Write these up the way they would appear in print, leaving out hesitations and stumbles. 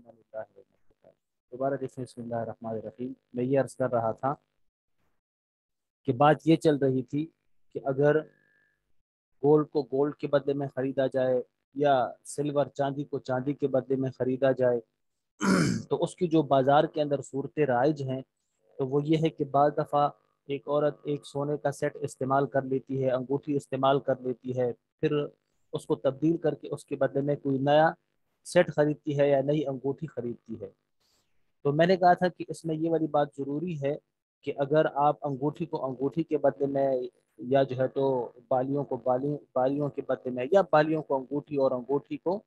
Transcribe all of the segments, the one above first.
दोबारा देखिए, बिस्मिल्लाहिर्रहमानिर्रहीम। मैं ये अर्ज कर रहा था कि बात ये चल रही थी कि अगर गोल्ड को गोल्ड के बदले में खरीदा जाए या सिल्वर चांदी को चांदी के बदले में खरीदा जाए तो उसकी जो बाजार के अंदर सूरत राइज हैं तो वो ये है कि बाज़ दफ़ा एक औरत एक सोने का सेट इस्तेमाल कर लेती है, अंगूठी इस्तेमाल कर लेती है, फिर उसको तब्दील करके उसके बदले में कोई नया सेट खरीदती है या नई अंगूठी खरीदती है। तो मैंने कहा था कि इसमें ये वाली बात ज़रूरी है कि अगर आप अंगूठी को अंगूठी के बदले में या जो है तो बालियों को बालियों के बदले में या बालियों को अंगूठी और अंगूठी को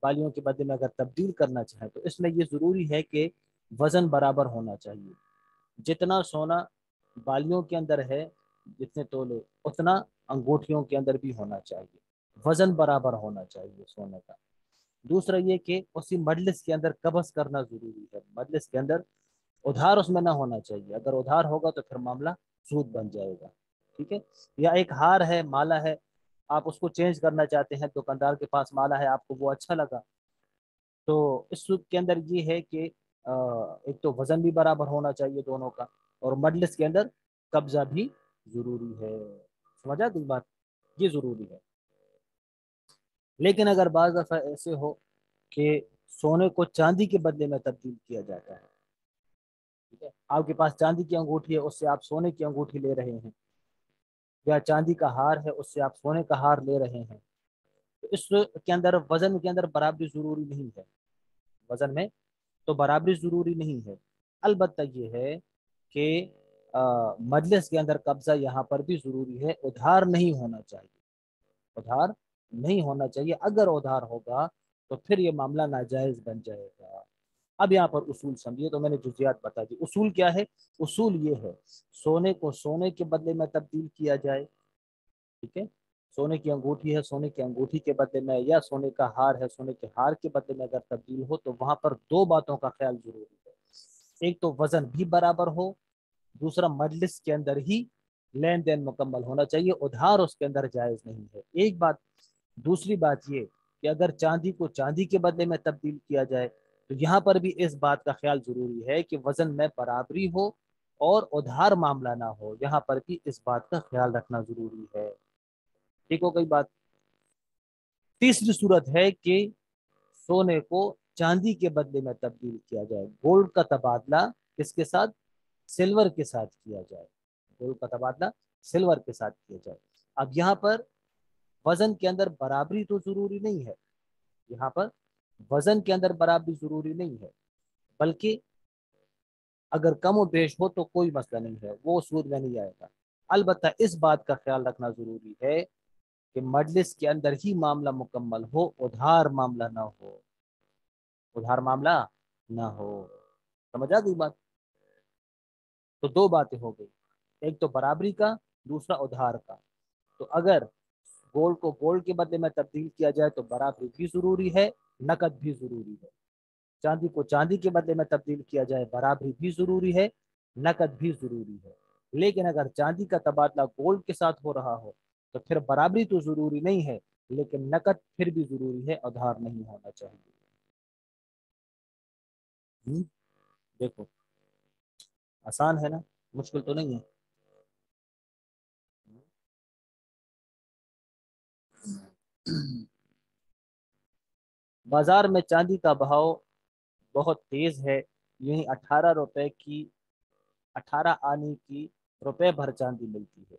बालियों के बदले में अगर तब्दील करना चाहें तो इसमें ये ज़रूरी है कि वज़न बराबर होना चाहिए। जितना सोना बालियों के अंदर है, जितने तोले, उतना अंगूठियों के अंदर भी होना चाहिए। वज़न बराबर होना चाहिए सोने का। दूसरा ये कि उसी मजलिस के अंदर कब्ज़ करना ज़रूरी है। मजलिस के अंदर उधार उसमें ना होना चाहिए। अगर उधार होगा तो फिर मामला सूद बन जाएगा। ठीक है। या एक हार है, माला है, आप उसको चेंज करना चाहते हैं, दुकानदार के पास माला है, आपको वो अच्छा लगा, तो इस सूद के अंदर ये है कि एक तो वजन भी बराबर होना चाहिए दोनों का, और मजलिस के अंदर कब्जा भी जरूरी है। समझा दी बात, ये जरूरी है। लेकिन अगर बाज़ दफ़ा ऐसे हो कि सोने को चांदी के बदले में तब्दील किया जाता है, ठीक है, आपके पास चांदी की अंगूठी है, उससे आप सोने की अंगूठी ले रहे हैं, या चांदी का हार है, उससे आप सोने का हार ले रहे हैं, तो इस के अंदर वजन के अंदर बराबरी जरूरी नहीं है। वजन में तो बराबरी जरूरी नहीं है। अलबत्ता ये है कि मजलिस के अंदर कब्जा यहाँ पर भी जरूरी है। उधार नहीं होना चाहिए, उधार नहीं होना चाहिए। अगर उधार होगा तो फिर ये मामला नाजायज बन जाएगा। अब यहाँ पर उसूल समझिए। तो मैंने जुजियात बता दी। उसूल क्या है? उसूल ये है, सोने को सोने के बदले में तब्दील किया जाए, ठीक है, सोने की अंगूठी है, सोने की अंगूठी के बदले में, या सोने का हार है, सोने के हार के बदले में अगर तब्दील हो तो वहां पर दो बातों का ख्याल जरूरी है। एक तो वजन भी बराबर हो, दूसरा मजलिस के अंदर ही लेन देन मुकम्मल होना चाहिए, उधार उसके अंदर जायज नहीं है। एक बात। दूसरी बात ये कि अगर चांदी को चांदी के बदले में तब्दील किया जाए तो यहाँ पर भी इस बात का ख्याल जरूरी है कि वजन में बराबरी हो और उधार मामला ना हो। यहाँ पर भी इस बात का ख्याल रखना जरूरी है। ठीक हो गई बात। तीसरी सूरत है कि सोने को चांदी के बदले में तब्दील किया जाए, गोल्ड का तबादला किसके साथ? सिल्वर के साथ किया जाए। गोल्ड का तबादला सिल्वर के साथ किया जाए। अब यहाँ पर वजन के अंदर बराबरी तो जरूरी नहीं है। यहाँ पर वजन के अंदर बराबरी जरूरी नहीं है, बल्कि अगर कम और बेश हो तो कोई मसला नहीं है, वो सूद में नहीं आएगा। अलबत्ता इस बात का ख्याल रखना जरूरी है कि मजलिस के अंदर ही मामला मुकम्मल हो, उधार मामला ना हो, उधार मामला ना हो। समझ आ गई बात? तो दो बातें हो गई, एक तो बराबरी का, दूसरा उधार का। तो अगर गोल्ड को गोल्ड के बदले में तब्दील किया जाए तो बराबरी भी जरूरी है, नकद भी जरूरी है। चांदी को चांदी के बदले में तब्दील किया जाए, बराबरी भी जरूरी है, नकद भी जरूरी है। लेकिन अगर चांदी का तबादला गोल्ड के साथ हो रहा हो तो फिर बराबरी तो जरूरी नहीं है, लेकिन नकद फिर भी जरूरी है, उधार नहीं होना चाहिए। देखो, आसान है ना, मुश्किल तो नहीं है। बाजार में चांदी का भाव बहुत तेज है। यही 18 रुपए की, 18 आने की रुपए भर चांदी मिलती है।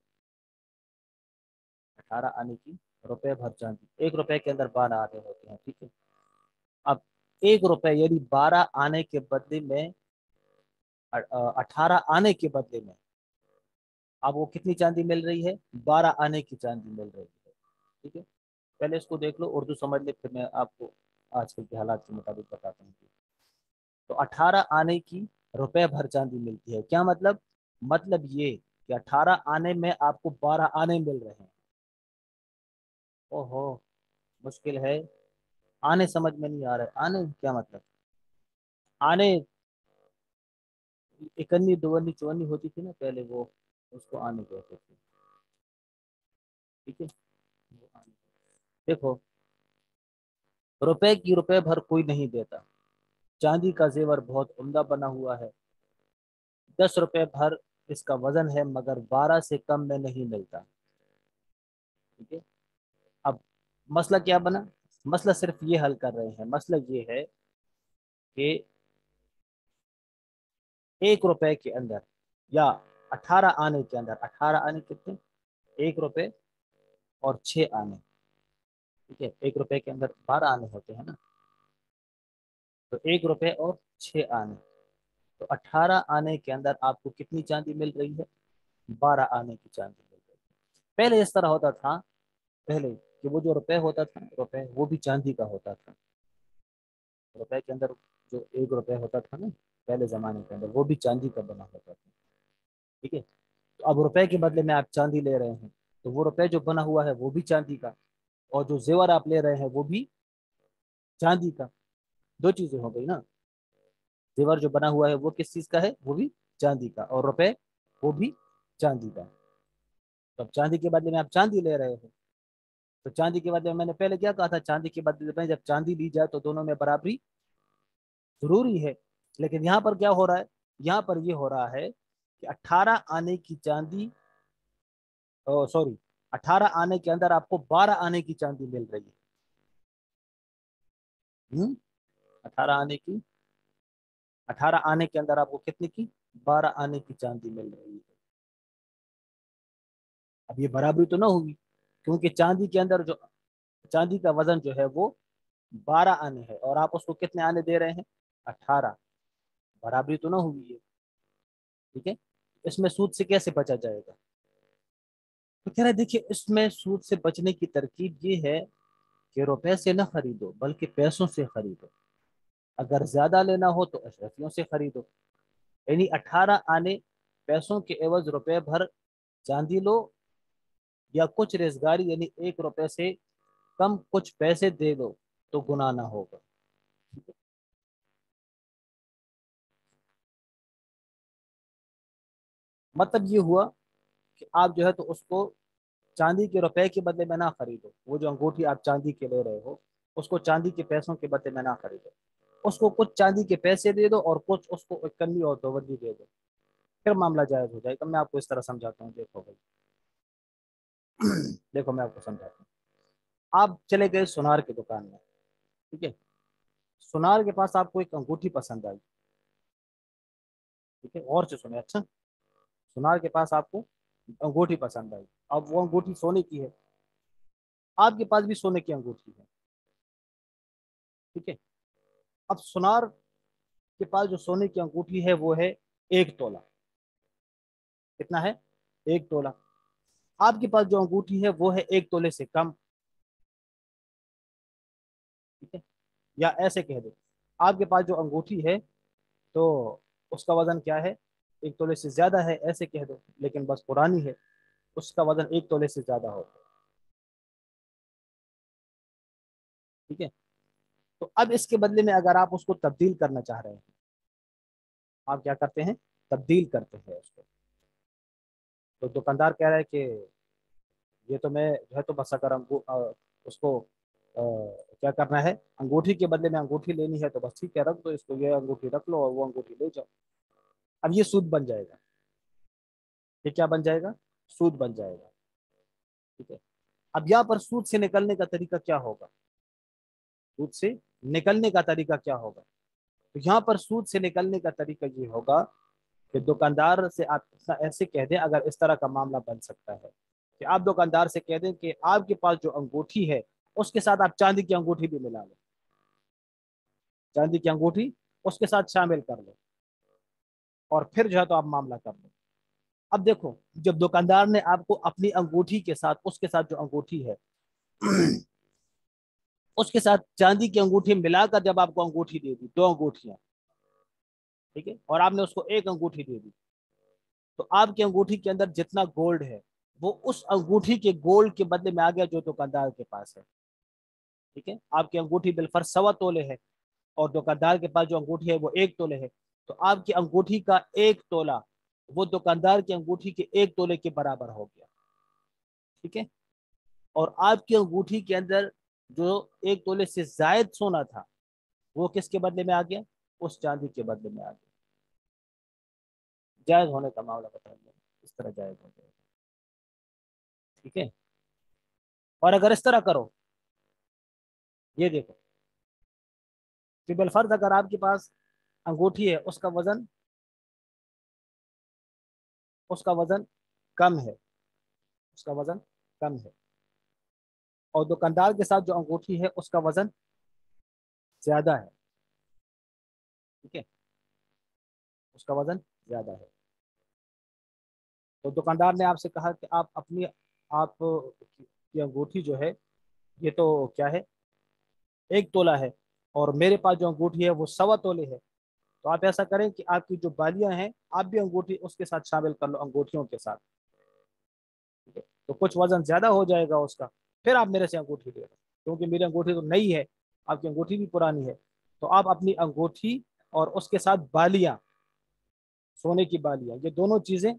18 आने की रुपए भर चांदी, 1 रुपए के अंदर 12 आने होते हैं, ठीक है। अब 1 रुपए यानी 12 आने के बदले में 18 आने के बदले में अब वो कितनी चांदी मिल रही है? 12 आने की चांदी मिल रही है, ठीक है। पहले इसको देख लो, उर्दू समझ ले, फिर मैं आपको आजकल के हालात के मुताबिक बताता हूँ। तो 18 आने की रुपए भर चांदी मिलती है। क्या मतलब? मतलब ये कि 18 आने में आपको 12 आने मिल रहे हैं। ओहो, मुश्किल है। आने समझ में नहीं आ रहा है। आने क्या मतलब? आने इकन्नी दुवन्नी चौवन्नी होती थी ना पहले, वो उसको आने कहते थे, ठीक है। वो आने। देखो, रुपए की रुपए भर कोई नहीं देता, चांदी का जेवर बहुत उम्दा बना हुआ है, 10 रुपए भर इसका वजन है, मगर 12 से कम में नहीं मिलता। ठीक है। अब मसला क्या बना? मसला सिर्फ ये हल कर रहे हैं। मसला ये है कि 1 रुपए के अंदर या 18 आने के अंदर, 18 आने कितने? 1 रुपए और 6 आने। ठीक है, 1 रुपए के अंदर 12 आने होते हैं ना, तो 1 रुपए और 6 आने, तो 18 आने के अंदर आपको कितनी चांदी मिल रही है? 12 आने की चांदी मिल रही है। पहले इस तरह होता था, पहले कि वो जो रुपए होता था, रुपए वो भी चांदी का होता था। रुपए के अंदर जो 1 रुपए होता था ना, पहले जमाने के अंदर, वो भी चांदी का बना होता था। ठीक है। तो अब रुपए के बदले में आप चांदी ले रहे हैं, तो वो रुपए जो बना हुआ है वो भी चांदी का, और जो जेवर आप ले रहे हैं वो भी चांदी का। दो चीजें हो गई ना। जेवर जो बना हुआ है वो किस चीज का है? वो भी चांदी का, और रुपए वो भी चांदी का। तो अब चांदी के बदले में आप चांदी ले रहे हो, तो चांदी के बदले में मैंने पहले क्या कहा था, चांदी के बदले में जब चांदी ली जाए तो दोनों में बराबरी जरूरी है। लेकिन यहाँ पर क्या हो रहा है? यहाँ पर ये हो रहा है कि 18 आने की चांदी, सॉरी, 18 आने के अंदर आपको 12 आने की चांदी मिल रही है। 18 आने की, 18 आने के अंदर आपको कितने की? 12 आने की चांदी मिल रही है। अब ये बराबरी तो ना होगी, क्योंकि चांदी के अंदर जो, चांदी का वजन जो है वो 12 आने है, और आप उसको कितने आने दे रहे हैं? 18। बराबरी तो ना हुई है। ठीक है। इसमें सूद से कैसे बचा जाएगा? तो कह रहे देखिए, इसमें सूद से बचने की तरकीब ये है कि रुपए से ना खरीदो, बल्कि पैसों से खरीदो। अगर ज्यादा लेना हो तो अशरफियों से खरीदो, यानी 18 आने पैसों के एवज रुपए भर चांदी लो, या कुछ रेजगारी यानी 1 रुपए से कम कुछ पैसे दे दो, तो गुनाह ना होगा। मतलब ये हुआ कि आप जो है तो उसको चांदी के रुपए के बदले में ना खरीदो, वो जो अंगूठी आप चांदी के ले रहे हो उसको चांदी के पैसों के बदले में ना खरीदो, उसको कुछ चांदी के पैसे दे दो और कुछ उसको एक कन्नी और तवज्जो दे दो, फिर मामला जायज हो जाएगा। मैं आपको इस तरह समझाता हूँ, देखो भाई। देखो मैं आपको समझाता हूँ। आप चले गए सुनार की दुकान में। ठीक है। सुनार के पास आपको एक अंगूठी पसंद आई। ठीक है, और से सुने अच्छा। सुनार के पास आपको अंगूठी पसंद आई। अब वो अंगूठी सोने की है, आपके पास भी सोने की अंगूठी है। ठीक है। अब सुनार के पास जो सोने की अंगूठी है वो है 1 तोला। कितना है? 1 तोला। आपके पास जो अंगूठी है वो है 1 तोले से कम। ठीक है। या ऐसे कह दो, आपके पास जो अंगूठी है तो उसका वजन क्या है? 1 तोले से ज्यादा है, ऐसे कह दो, लेकिन बस पुरानी है, उसका वजन 1 तोले से ज्यादा होगा। ठीक है। तो अब इसके बदले में अगर आप उसको तब्दील करना चाह रहे हैं, आप क्या करते हैं? तब्दील करते हैं उसको। तो दुकानदार कह रहा है कि ये तो मैं जो है तो बस अगर उसको क्या करना है, अंगूठी के बदले में अंगूठी लेनी है तो बस ठीक है, रख दो इसको, ये अंगूठी रख लो और वो अंगूठी ले जाओ। अब ये सूद बन जाएगा। ये क्या बन जाएगा? सूद बन जाएगा। ठीक है। अब यहाँ पर सूद से निकलने का तरीका क्या होगा? सूद से निकलने का तरीका क्या होगा? तो यहाँ पर सूद से निकलने का तरीका ये होगा कि दुकानदार से आप ऐसे कह दें, अगर इस तरह का मामला बन सकता है कि आप दुकानदार से कह दें कि आपके पास जो अंगूठी है उसके साथ आप चांदी की अंगूठी भी मिला लो, चांदी की अंगूठी उसके साथ शामिल कर लो, और फिर जो है तो आप मामला कर लो। अब देखो, जब दुकानदार ने आपको अपनी अंगूठी के साथ, उसके साथ जो अंगूठी है उसके साथ चांदी की अंगूठी मिलाकर जब आपको अंगूठी दे दी, 2 अंगूठियां, ठीक है, और आपने उसको एक अंगूठी दे दी, तो आपकी अंगूठी के अंदर जितना गोल्ड है वो उस अंगूठी के गोल्ड के बदले में आ गया जो दुकानदार के पास है। ठीक है। आपकी अंगूठी बिलफर 1.25 तोले है, और दुकानदार के पास जो अंगूठी है वो 1 तोले है, तो आपकी अंगूठी का 1 तोला वो दुकानदार की अंगूठी के 1 तोले के बराबर हो गया। ठीक है। और आपकी अंगूठी के अंदर जो 1 तोले से जायद सोना था वो किसके बदले में आ गया? उस चांदी के बदले में आ गया। जायज होने का मामला बताया मैंने, इस तरह जायज हो जाएगा। ठीक है। और अगर इस तरह करो, ये देखो कि बिलफर्ज अगर आपके पास अंगूठी है, उसका वजन कम है, उसका वजन कम है, और दुकानदार के साथ जो अंगूठी है उसका वजन ज्यादा है। ठीक है, उसका वजन ज्यादा है। तो दुकानदार ने आपसे कहा कि आप की अंगूठी जो है ये तो क्या है, 1 तोला है, और मेरे पास जो अंगूठी है वो 1.25 तोले है। तो आप ऐसा करें कि आपकी जो बालियां हैं आप भी अंगूठी उसके साथ शामिल कर लो, अंगूठियों के साथ। ठीक है, तो कुछ वजन ज्यादा हो जाएगा उसका, फिर आप मेरे से अंगूठी ले लो, क्योंकि मेरी अंगूठी तो नई है, आपकी अंगूठी भी पुरानी है। तो आप अपनी अंगूठी और उसके साथ बालियां, सोने की बालियां, ये दोनों चीजें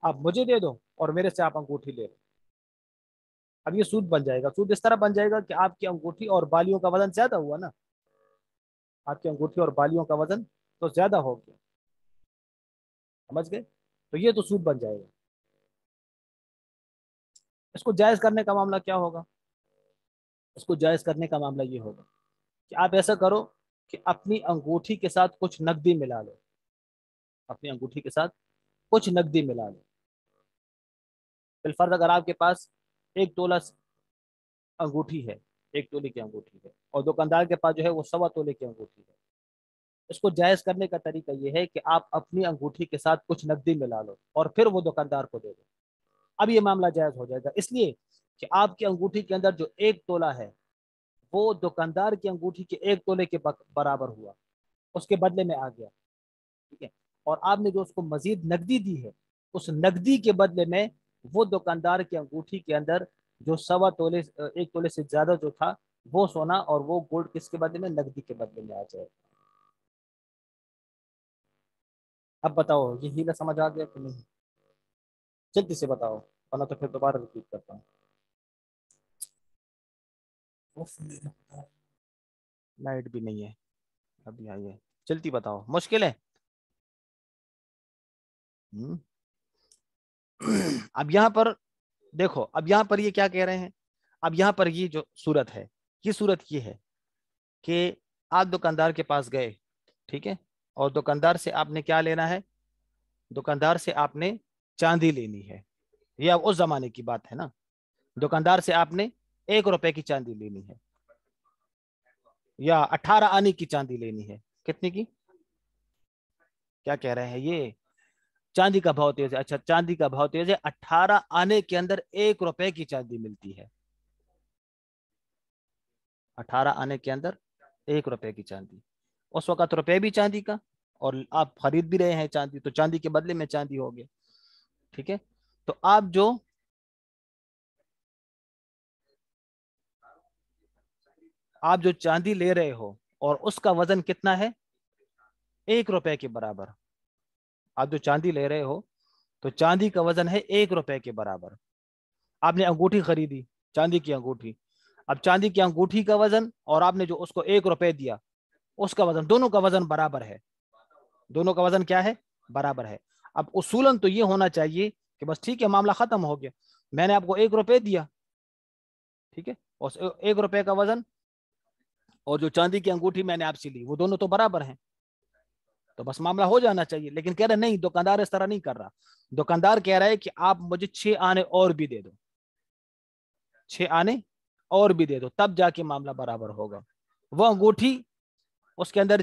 आप मुझे दे दो और मेरे से आप अंगूठी ले लो। अब ये सूद बन जाएगा। सूद इस तरह बन जाएगा कि आपकी अंगूठी और बालियों का वजन ज्यादा हुआ ना, आपकी अंगूठी और बालियों का वजन तो ज्यादा हो गया। समझ गए? तो ये तो सूद बन जाएगा। इसको जायज करने का मामला क्या होगा? इसको जायज करने का मामला ये होगा कि आप ऐसा करो कि अपनी अंगूठी के साथ कुछ नकदी मिला लो, अपनी अंगूठी के साथ कुछ नकदी मिला लो। बिलफर्ज अगर आपके पास 1 तोला अंगूठी है, 1 तोले की अंगूठी है, और दुकानदार के पास जो है वो 1.25 तोले की अंगूठी है। इसको जायज करने का तरीका ये है कि आप अपनी अंगूठी के साथ कुछ नकदी मिला लो और फिर वो दुकानदार को दे दो। अब ये मामला जायज हो जाएगा, इसलिए कि आपकी अंगूठी के अंदर जो 1 तोला है वो दुकानदार की अंगूठी के 1 तोले के बराबर हुआ, उसके बदले में आ गया। ठीक है, और आपने जो उसको मजीद नकदी दी है, उस नकदी के बदले में वो दुकानदार की अंगूठी के अंदर जो 1.25 तोले, 1 तोले से ज्यादा जो था वो सोना और वो गोल्ड किसके बदले में, नकदी के बदले में आ जाए। अब बताओ ये हीला समझ आ गया कि नहीं? जल्दी से बताओ, वरना तो फिर दोबारा रिपीट करता हूँ। लाइट भी नहीं है, अभी आई है। जल्दी बताओ, मुश्किल है? हम्म। अब यहाँ पर देखो, अब यहाँ पर ये क्या कह रहे हैं, अब यहाँ पर ये जो सूरत है, ये सूरत ये है कि आप दुकानदार के पास गए, ठीक है, और दुकानदार से आपने क्या लेना है, दुकानदार से आपने चांदी लेनी है। ये अब उस जमाने की बात है ना, दुकानदार से आपने 1 रुपए की चांदी लेनी है, या 18 आने की चांदी लेनी है। कितने की? क्या कह रहे हैं ये? चांदी का भाव तेज है। अच्छा, चांदी का भाव तेज है, 18 आने के अंदर 1 रुपए की चांदी मिलती है। 18 आने के अंदर 1 रुपए की चांदी। उस वक्त रुपए भी चांदी का, और आप खरीद भी रहे हैं चांदी, तो चांदी के बदले में चांदी हो गया। ठीक है, तो आप जो चांदी ले रहे हो और उसका वजन कितना है, 1 रुपए के बराबर। आप जो चांदी ले रहे हो तो चांदी का वजन है 1 रुपए के बराबर। आपने अंगूठी खरीदी, चांदी की अंगूठी। अब चांदी की अंगूठी का वजन और आपने जो उसको 1 रुपए दिया, उसका वजन, दोनों का वजन बराबर है। दोनों का वजन क्या है, बराबर है। अब उसूलन तो ये होना चाहिए कि बस ठीक है, मामला खत्म हो गया। मैंने आपको 1 रुपए दिया, ठीक है, और 1 रुपए का वजन, और जो चांदी की अंगूठी मैंने आपसे ली, वो दोनों तो बराबर हैं, तो बस मामला हो जाना चाहिए। लेकिन कह रहे नहीं, दुकानदार इस तरह नहीं कर रहा। दुकानदार कह रहा है कि आप मुझे 6 आने और भी दे दो, 6 आने और भी दे दो, तब जाके मामला बराबर होगा। वो अंगूठी, उसके अंदर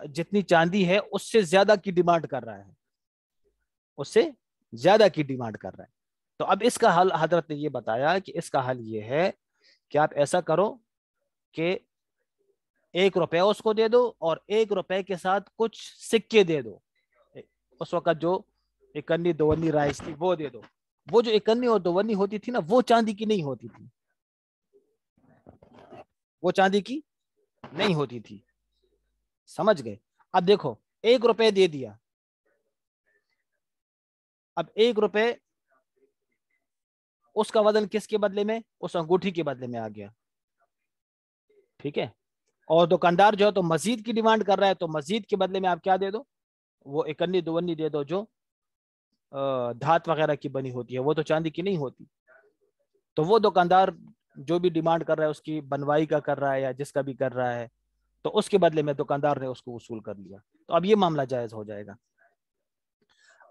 जितनी चांदी है उससे ज्यादा की डिमांड कर रहा है, उससे ज्यादा की डिमांड कर रहा है। तो अब इसका हल हजरत ने ये बताया कि इसका हल ये है कि आप ऐसा करो कि 1 रुपया उसको दे दो और 1 रुपए के साथ कुछ सिक्के दे दो। उस वक्त जो 1 अन्नी 2 अन्नी राइस थी वो दे दो। वो जो 1 अन्नी और 2 अन्नी होती थी ना, वो चांदी की नहीं होती थी, वो चांदी की नहीं होती थी। समझ गए? अब देखो, 1 रुपए दे दिया, अब 1 रुपए उसका वजन किसके बदले में, उस अंगूठी के बदले में आ गया। ठीक है, اور دکاندار جو ہے تو مزید کی ڈیمانڈ کر رہا ہے، تو مزید کے بدلے میں آپ کیا دے دو؟ وہ اکنی دونی دے دو جو دھات وغیرہ کی بنی ہوتی ہے، وہ تو چاندی کی نہیں ہوتی. تو وہ دکاندار جو بھی ڈیمانڈ کر رہا ہے اس کی بنوائی کا کر رہا ہے یا جس کا بھی کر رہا ہے، تو اس کے بدلے میں دکاندار نے اس کو وصول کر لیا. تو اب یہ معاملہ جائز ہو جائے گا.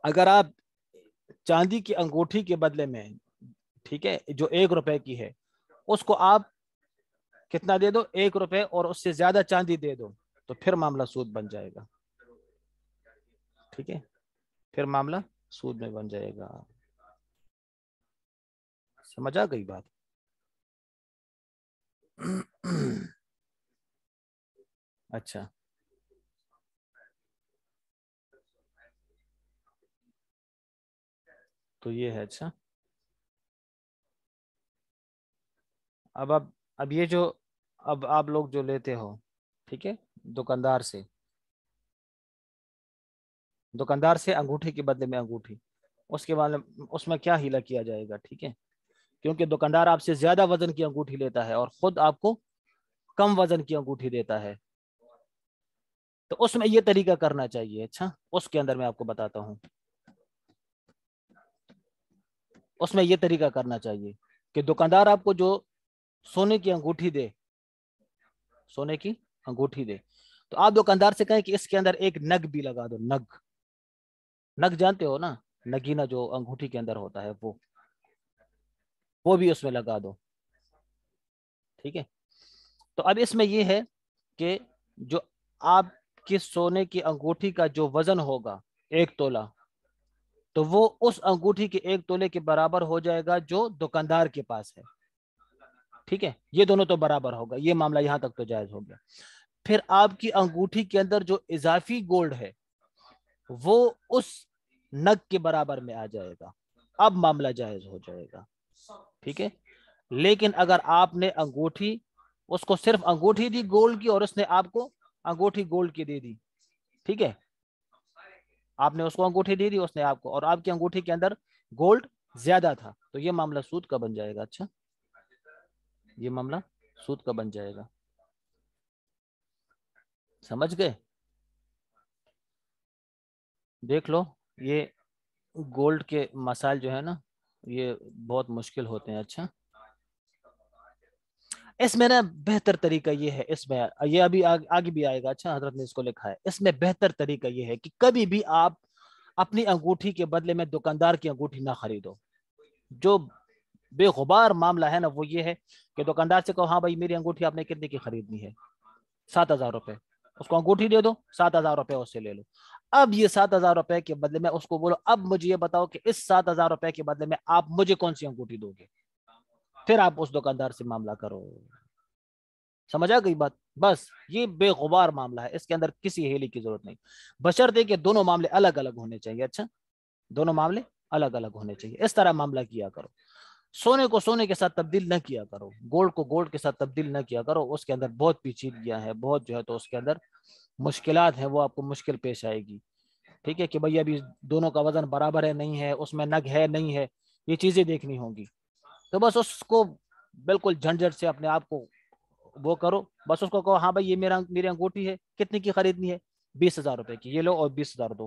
اگر آپ چاندی کی انگوٹھی کے بدلے میں، ٹھیک ہے، جو 1 روپے کی ہے، اس کو آپ کتنا دے دو؟ 1 روپے، اور اس سے زیادہ چاندی دے دو، تو پھر معاملہ سود بن جائے گا. ٹھیک ہے، پھر معاملہ سود میں بن جائے گا. سمجھ آ گئی بات؟ اچھا، تو یہ ہے. اچھا، اب یہ جو اب آپ لوگ جو لیتے ہو، ٹھیک ہے، دکاندار سے انگوٹھی کے بدلے میں انگوٹھی، اس کے بعد اس میں کیا ہیلا کیا جائے گا؟ ٹھیک ہے، کیونکہ دکاندار آپ سے زیادہ وزن کی انگوٹھی لیتا ہے اور خود آپ کو کم وزن کی انگوٹھی دیتا ہے، تو اس میں یہ طریقہ کرنا چاہیے. اچھا، اس کے اندر میں آپ کو بتاتا ہوں. اس میں یہ طریقہ کرنا چاہیے کہ دکاندار آپ کو جو سونے کی انگوٹھی دے، سونے کی انگوٹھی دے، تو آپ دکاندار سے کہیں کہ اس کے اندر ایک نگ بھی لگا دو. نگ جانتے ہو نا، نگینہ جو انگوٹھی کے اندر ہوتا ہے، وہ بھی اس میں لگا دو. ٹھیک ہے، تو اب اس میں یہ ہے کہ جو آپ کی سونے کی انگوٹھی کا جو وزن ہوگا 1 تولہ، تو وہ اس انگوٹھی کے 1 تولے کے برابر ہو جائے گا جو دکاندار کے پاس ہے. ٹھیک ہے، یہ دونوں تو برابر ہوگا. یہ معاملہ یہاں تک تو جائز ہو گیا. پھر آپ کی انگوٹھی کے اندر جو اضافی گولڈ ہے وہ اس نگ کے برابر میں آ جائے گا. اب معاملہ جائز ہو جائے گا. ٹھیک ہے، لیکن اگر آپ نے انگوٹھی، اس کو صرف انگوٹھی دی گولڈ کی، اور اس نے آپ کو انگوٹھی گولڈ کی دے دی، ٹھیک ہے، آپ نے اس کو انگوٹھی دے دی، اس نے آپ کو، اور آپ کی انگوٹھی کے اندر گولڈ زیادہ تھا، تو یہ معاملہ سود کا بن جائے گا. اچھا، یہ معاملہ سود کا بن جائے گا. سمجھ گئے؟ دیکھ لو، یہ گولڈ کے مسائل جو ہے نا، یہ بہت مشکل ہوتے ہیں. اچھا، اس میں نا بہتر طریقہ یہ ہے، اس میں یہ ابھی آگے بھی آئے گا. اچھا، حضرت نے اس کو لکھا ہے. اس میں بہتر طریقہ یہ ہے کہ کبھی بھی آپ اپنی انگوٹھی کے بدلے میں دکاندار کی انگوٹھی نہ خریدو. جو بے غبار معاملہ ہے نا وہ یہ ہے کہ دکاندار سے کہو ہاں بھائی میری انگوٹھی آپ نے کتنے کی خریدنی ہے؟ 7,000 روپے. اس کو انگوٹھی دے دو، 7,000 روپے اس سے لے لو. اب یہ 7,000 روپے کے بدلے میں اس کو بولو اب مجھے یہ بتاؤ کہ اس 7,000 روپے کے بدلے میں آپ مجھے کون سی انگوٹھی دو گے؟ پھر آپ اس دکاندار سے معاملہ کرو. سمجھ آ گئی بات؟ بس یہ بے غبار معاملہ ہے، اس کے اندر کسی ہیلی کی ضرورت نہیں، بشرطے کہ دونوں معاملے الگ الگ ہونے چاہیے. اچھا، دونوں معاملے الگ الگ ہونے چاہیے. اس طرح معاملہ کیا کرو. سونے کو سونے کے ساتھ تبدیل نہ کیا کرو، گولڈ کو گولڈ کے ساتھ تبدیل نہ کیا کرو. اس کے اندر بہت پیچیدگیاں ہیں، بہت جو ہے تو اس کے اندر مشکلات ہیں، وہ آپ کو مشکل پیش آئے گی. ٹھیک ہے، کہ بھئی ابھی دونوں کا وزن برابر ہے نہیں ہے، اس میں نگ ہے نہیں ہے، یہ چیزیں دیکھنی ہوں گی. تو بس اس کو بالکل جھنجھٹ سے اپنے آپ کو وہ کرو. بس اس کو کہو ہاں بھائی یہ میری انگوٹھی ہے، کتنی کی خریدنی ہے؟ 20,000 روپے کی، یہ لو اور 20,000 دو.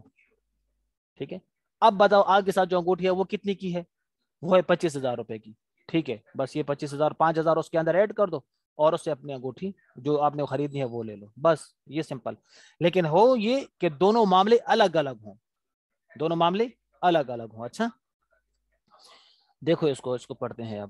ٹھیک ہے، اب بتاؤ آگ کے ساتھ جو انگوٹھی ہے وہ کتنی کی ہے؟ وہ ہے 25,000 روپے کی. ٹھیک ہے، بس یہ 25,000 5,000 اس کے اندر ایڈ کر دو، اور اس سے اپنی انگوٹھی جو آپ نے خریدنی ہے وہ لے لو. بس یہ سمپل. لیکن ہو یہ کہ دونوں معاملے الگ الگ ہوں، دونوں معاملے الگ الگ ہوں. اچھا، دیکھو اس کو پڑھتے ہیں. اب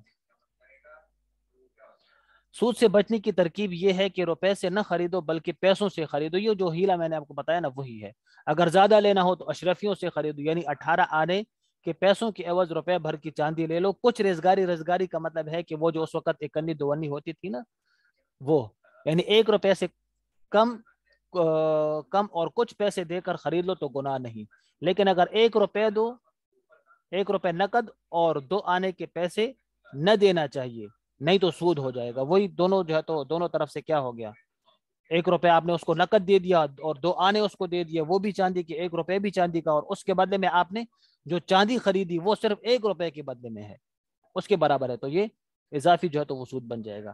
سود سے بچنے کی ترکیب یہ ہے کہ روپے سے نہ خریدو بلکہ پیسوں سے خریدو. یہ جو ہیلا میں نے آپ کو بتایا نا وہی ہے. اگر زیادہ لینا ہو تو اشرفیوں سے خریدو، یعنی 18 آنے کے پیسوں کے عوض روپے بھر کی چاندی لے لو. کچھ رزگاری کا مطلب ہے کہ وہ جو اس وقت اکنی دونی ہوتی تھی نا، وہ یعنی 1 روپے سے کم اور کچھ پیسے دے کر خرید لو تو گناہ نہیں. لیکن اگر 1 روپے دو، 1 روپے نقد اور 2 آنے کے پیسے نہ دینا چاہیے، نہیں تو سود ہو جائے گا. وہی دونوں جو ہے تو دونوں طرف سے کیا ہو گیا؟ 1 روپے آپ نے اس کو نقد دے دیا اور 2 آنے اس کو دے دیا، وہ بھی چاندی کے، 1 روپے بھی چاندی کا، اور اس کے بدلے میں آپ نے جو چاندی خریدی وہ صرف 1 روپے کے بدلے میں ہے، اس کے برابر ہے. تو یہ اضافی جو ہے تو وہ سود بن جائے گا.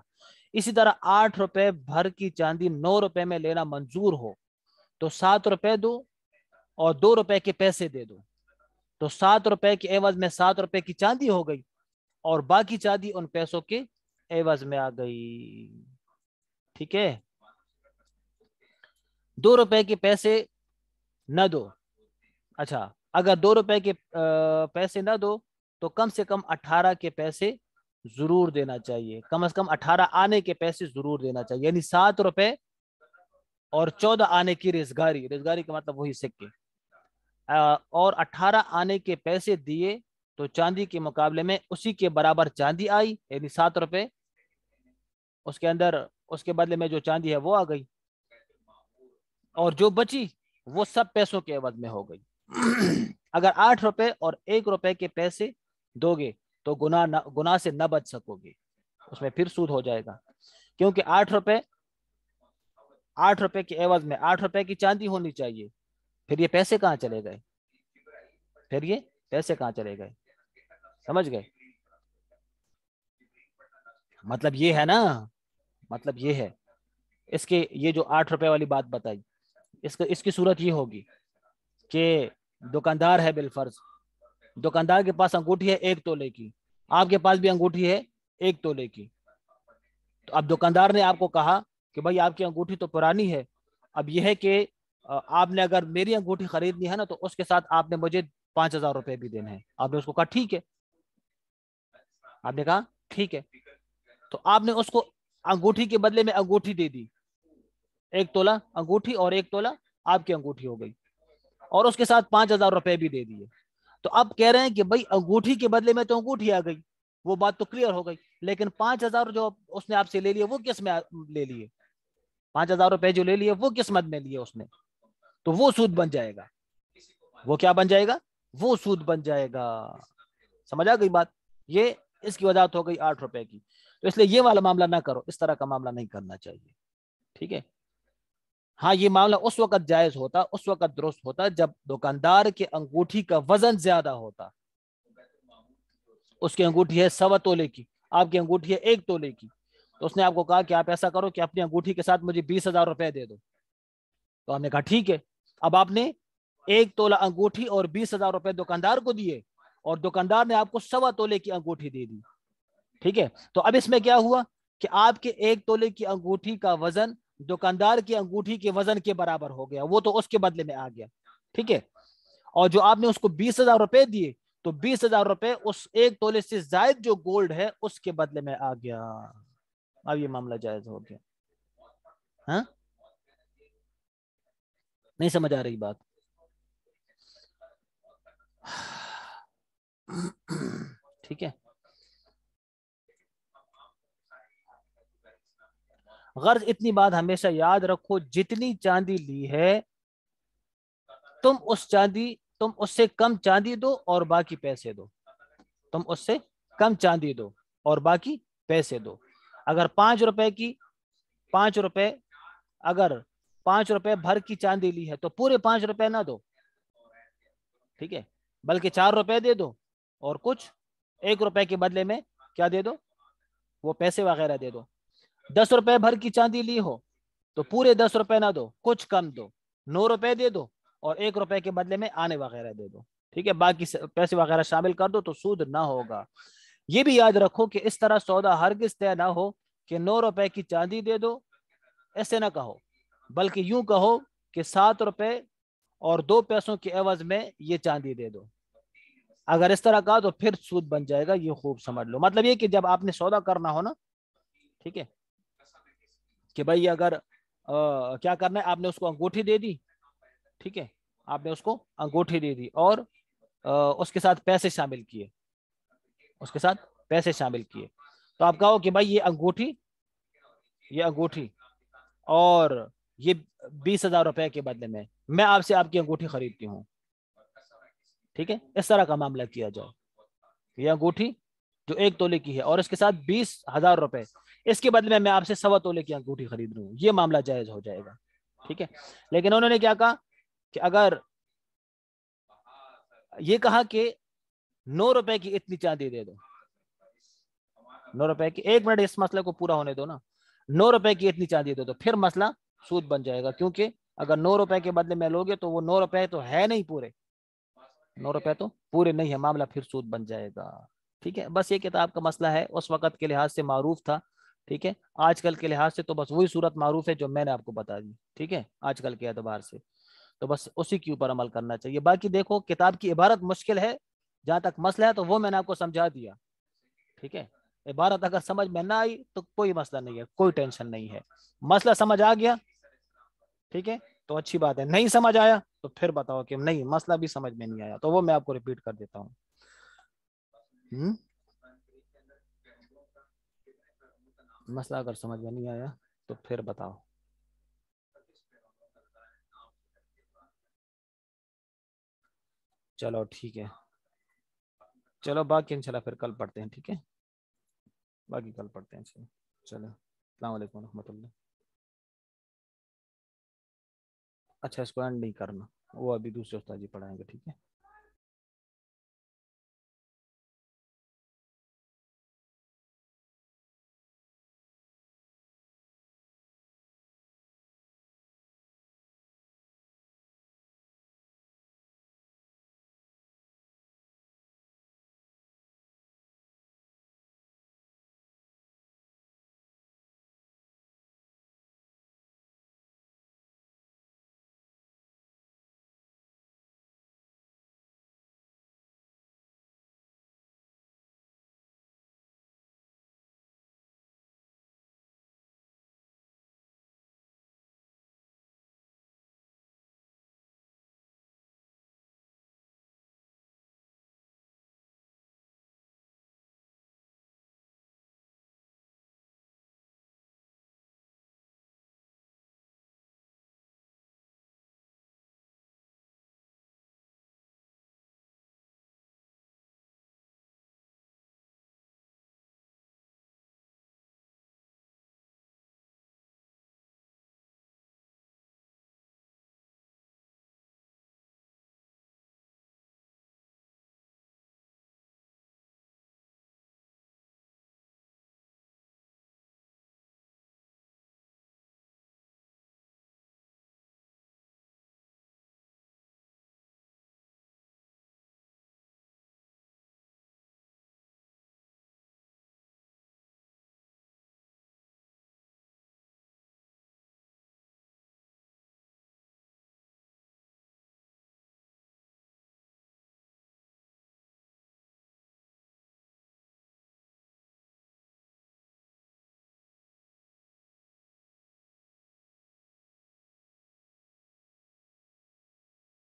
اسی طرح 8 روپے بھر کی چاندی 9 روپے میں لینا منظور ہو تو 7 روپے دو اور 2 روپے کے پیسے دے دو. تو 7 روپے کے عوض میں 7 روپے کی چاندی ہو گئی اور باقی چاندی ان پیسوں کے عوض میں آ گئی. ٹھیک ہے. 2 روپے کے پیسے نہ دو. اچھا, اگر 2 روپے کے پیسے نہ دو تو کم سے کم 18 کے پیسے ضرور دینا چاہیے. کم از کم 18 آنے کے پیسے ضرور دینا چاہیے. یعنی 7 روپے اور 14 آنے کی ریزگاری. ریزگاری کا مطلب وہی سکے. اور 18 آنے کے پیسے دیے تو چاندی کے مقابلے میں اسی کے برابر چاندی آئی. یعنی 7 روپے اس کے اندر اس کے بدلے میں جو چاندی ہے وہ آ گئی, اور جو بچی وہ سب پیسوں کے عوض میں ہو گئی. اگر 8 روپے اور 1 روپے کے پیسے دو گے تو گناہ سے نہ بچ سکو گے. اس میں پھر سود ہو جائے گا, کیونکہ 8 روپے کے عوض میں 8 روپے کی چاندی ہونی چاہیے. پھر یہ پیسے کہاں چلے گئے؟ سمجھ گئے؟ مطلب یہ ہے نا, مطلب یہ ہے اس کے, یہ جو 8 روپے والی بات بتائی, اس کی صورت یہ ہوگی کہ دکاندار ہے بالفرض, دکاندار کے پاس انگوٹھی ہے 1 تولے کی, آپ کے پاس بھی انگوٹھی ہے 1 تولے کی. تو اب دکاندار نے آپ کو کہا کہ بھائی آپ کی انگوٹھی تو پرانی ہے, اب یہ ہے کہ آپ نے اگر میری انگوٹھی خریدنی ہے نا تو اس کے ساتھ آپ نے مجھے 5,000 روپے بھی دینے ہیں. آپ نے اس کو کہا ٹھیک ہے, آپ نے کہا ٹھیک ہے. تو آپ نے اس کو انگوٹھی کے بدلے میں انگوٹھی دے دی, 1 تولہ انگوٹھی اور 1 تولہ آپ کی انگوٹھی ہو گئی, اور اس کے ساتھ 5,000 روپے بھی دے دیے. تو اب کہہ رہے ہیں کہ بھائی انگوٹھی کے بدلے میں تو انگوٹھی آ گئی, وہ بات تو کلیئر ہو گئی, لیکن 5,000 جو اس نے آپ سے لے لیے وہ کس میں لے لیے؟ 5,000 روپے جو لے لیے وہ کس مد میں لیے اس نے؟ تو وہ سود بن جائے گا. وہ کیا بن جائے گا؟ وہ سود بن جائے گا. سمجھ آ گئی بات؟ یہ اس کی وجہ ہو گئی 8 روپے کی. تو اس لیے یہ والا معاملہ نہ کرو, اس طرح کا معاملہ نہیں کرنا چاہیے. ٹھیک ہے. ہاں, یہ معاملہ اس وقت جائز ہوتا, اس وقت درست ہوتا جب دکاندار کے انگوٹھی کا وزن زیادہ ہوتا. اس کی انگوٹھی ہے 1.25 تولے کی, آپ کی انگوٹھی ہے 1 تولے کی. تو اس نے آپ کو کہا کہ آپ ایسا کرو کہ اپنی انگوٹھی کے ساتھ مجھے 20,000 روپے دے دو. تو آپ نے کہا ٹھیک ہے. اب آپ نے 1 تولہ انگوٹھی اور 20,000 روپے دکاندار کو دیے, اور دکاندار نے آپ کو 1.25 تولے کی انگوٹھی دے دی. ٹھیک ہے. تو اب اس میں کیا ہوا کہ آپ کے 1 تولے کی انگوٹھی کا وزن دکاندار کی انگوٹھی کے وزن کے برابر ہو گیا, وہ تو اس کے بدلے میں آ گیا. ٹھیک ہے. اور جو آپ نے اس کو 20,000 روپے دیے تو 20,000 روپے اس 1 تولے سے زائد جو گولڈ ہے اس کے بدلے میں آ گیا. اب یہ معاملہ جائز ہو گیا. ہاں, نہیں سمجھ آ رہی بات؟ ٹھیک ہے. غرض اتنی بات ہمیشہ یاد رکھو, جتنی چاندی لی ہے تم اس سے کم چاندی دو اور باقی پیسے دو. تم اس سے کم چاندی دو اور باقی پیسے دو. اگر 5 روپے اگر 5 روپے بھر کی چاندی لی ہے تو پورے 5 روپے نہ دو. ٹھیک ہے. بلکہ 4 روپے دے دو, اور کچھ 1 روپے کے بدلے میں کیا دے دو؟ وہ پیسے وغیرہ دے دو. 10 روپے بھر کی چاندی لی ہو تو پورے 10 روپے نہ دو, کچھ کم دو, 9 روپے دے دو, اور 1 روپے کے بدلے میں آنے وغیرہ دے دو. ٹھیک ہے. باقی پیسے وغیرہ شامل کر دو تو سود نہ ہوگا. یہ بھی یاد رکھو کہ اس طرح سودا ہرگز طے نہ ہو کہ 9 روپے کی چاندی دے دو, ایسے نہ کہو, بلکہ یوں کہو کہ 7 روپے اور 2 پیسوں کے عوض میں یہ چاندی دے دو. اگر اس طرح کہا تو پھر سود بن جائے گا. یہ خوب سمجھ لو. مطلب یہ کہ جب آپ نے سودا کرنا ہو نا, ٹھیک ہے, کہ بھائی اگر کیا کرنا ہے, آپ نے اس کو انگوٹھی دے دی. ٹھیک ہے. آپ نے اس کو انگوٹھی دے دی اور اس کے ساتھ پیسے شامل کیے, تو آپ کہو کہ بھائی یہ انگوٹھی اور یہ 20,000 روپے کے بدلے میں آپ سے آپ کی انگوٹھی خریدتی ہوں. ٹھیک ہے. اس طرح کا معاملہ کیا جائے. یہ انگوٹھی جو 1 تولے کی ہے اور اس کے ساتھ 20,000 روپے, اس کے بدلے میں آپ سے 1.25 تولے کی انگوٹھی خرید رہا ہوں. یہ معاملہ جائز ہو جائے گا. ٹھیک ہے. لیکن انہوں نے کیا کہا کہ اگر یہ کہا کہ 9 روپے کی اتنی چاندی دے دو, 9 روپے کی, 1 منٹ اس مسئلے کو پورا ہونے دو نا. 9 रुपए की इतनी चांदी दो, तो फिर मसला सूद बन जाएगा, क्योंकि अगर 9 रुपए के बदले में लोगे तो वो 9 रुपए तो है नहीं पूरे, 9 रुपए तो पूरे नहीं है, मामला फिर सूद बन जाएगा। ठीक है, बस ये किताब का मसला है, उस वक्त के लिहाज से मारूफ था। ठीक है, आजकल के लिहाज से तो बस वही सूरत मारूफ है जो मैंने आपको बता दी। ठीक है, आजकल के एतबार से तो बस उसी के ऊपर अमल करना चाहिए। बाकी देखो, किताब की इबारत मुश्किल है, जहां तक मसला है तो वो मैंने आपको समझा दिया। ठीक है, इबारत अगर समझ में ना आई तो कोई मसला नहीं है, कोई टेंशन नहीं है। मसला समझ आ गया, ठीक है, तो अच्छी बात है। नहीं समझ आया तो फिर बताओ कि नहीं मसला भी समझ में नहीं आया, तो वो मैं आपको रिपीट कर देता हूँ। हम्म मसला अगर समझ में नहीं आया तो फिर बताओ। चलो ठीक है, चलो बाकी इंशाल्लाह फिर कल पढ़ते हैं। ठीक है, बाकी कल पढ़ते हैं। चलो, चलो, अस्सलाम वालेकुम रहमतुल्लाह। अच्छा, इसको एंड नहीं करना, वो अभी दूसरे उस्ताद जी पढ़ाएंगे। ठीक है।